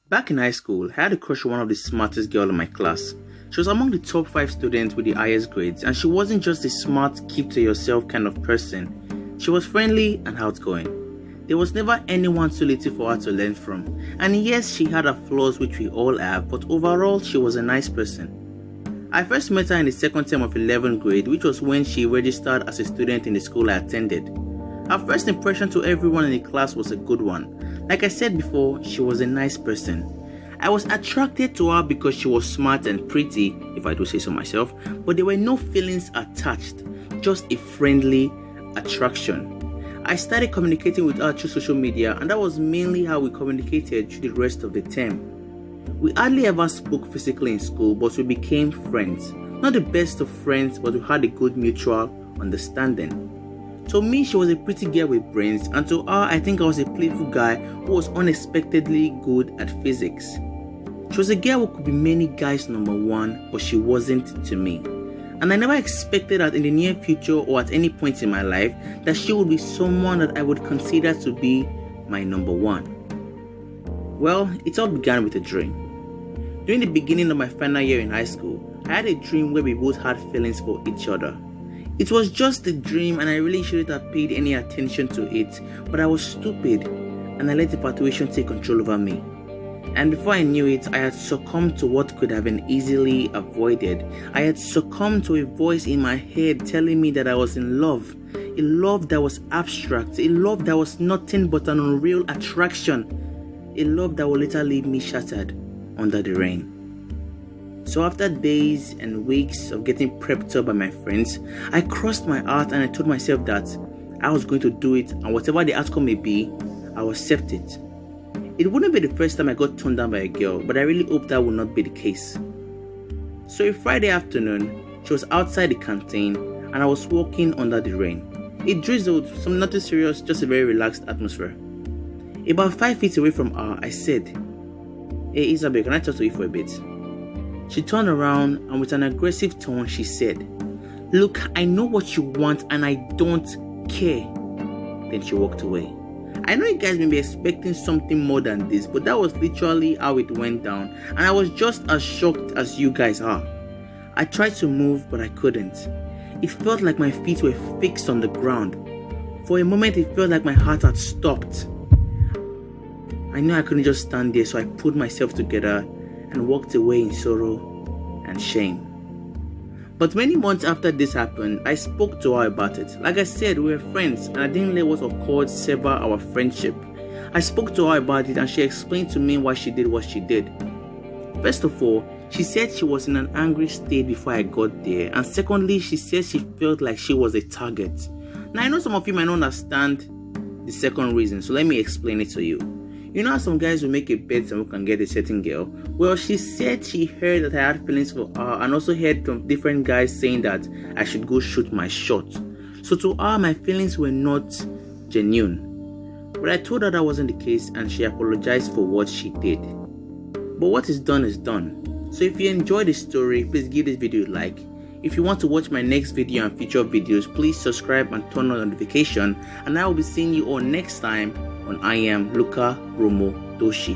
Back in high school, I had a crush on one of the smartest girls in my class. She was among the top 5 students with the highest grades, and she wasn't just a smart, keep-to-yourself kind of person. She was friendly and outgoing. There was never anyone too little for her to learn from. And yes, she had her flaws, which we all have, but overall, she was a nice person. I first met her in the second term of 11th grade, which was when she registered as a student in the school I attended. Her first impression to everyone in the class was a good one. Like I said before, she was a nice person. I was attracted to her because she was smart and pretty, if I do say so myself, but there were no feelings attached, just a friendly attraction. I started communicating with her through social media, and that was mainly how we communicated through the rest of the term. We hardly ever spoke physically in school, but we became friends. Not the best of friends, but we had a good mutual understanding. To me, she was a pretty girl with brains, and to her, I think I was a playful guy who was unexpectedly good at physics. She was a girl who could be many guys' number one, but she wasn't to me. And I never expected that in the near future or at any point in my life that she would be someone that I would consider to be my number one. Well, it all began with a dream. During the beginning of my final year in high school, I had a dream where we both had feelings for each other. It was just a dream and I really shouldn't have paid any attention to it, but I was stupid and I let the infatuation take control over me. And before I knew it, I had succumbed to what could have been easily avoided. I had succumbed to a voice in my head telling me that I was in love. A love that was abstract, a love that was nothing but an unreal attraction. A love that would later leave me shattered under the rain. So after days and weeks of getting prepped up by my friends, I crossed my heart and I told myself that I was going to do it, and whatever the outcome may be, I will accept it. It wouldn't be the first time I got turned down by a girl, but I really hope that would not be the case. So a Friday afternoon, she was outside the canteen and I was walking under the rain. It drizzled, so nothing serious, just a very relaxed atmosphere. About 5 feet away from her, I said, "Hey Isabel, can I talk to you for a bit?" She turned around and with an aggressive tone she said, "Look, I know what you want and I don't care." Then she walked away. I know you guys may be expecting something more than this, but that was literally how it went down, and I was just as shocked as you guys are. I tried to move, but I couldn't. It felt like my feet were fixed on the ground. For a moment, it felt like my heart had stopped. I knew I couldn't just stand there, so I pulled myself together and walked away in sorrow and shame. But many months after this happened, I spoke to her about it. Like I said, we were friends and I didn't let what occurred sever our friendship. I spoke to her about it and she explained to me why she did what she did. First of all, she said she was in an angry state before I got there, and secondly, she said she felt like she was a target. Now I know some of you might not understand the second reason, so let me explain it to you. You know how some guys will make a bet on who can get a certain girl? Well, she said she heard that I had feelings for her and also heard from different guys saying that I should go shoot my shot. So to her, my feelings were not genuine. But I told her that wasn't the case and she apologized for what she did. But what is done is done. So if you enjoyed this story, please give this video a like. If you want to watch my next video and future videos, please subscribe and turn on notification, and I will be seeing you all next time on I Am Lukarumodoshi.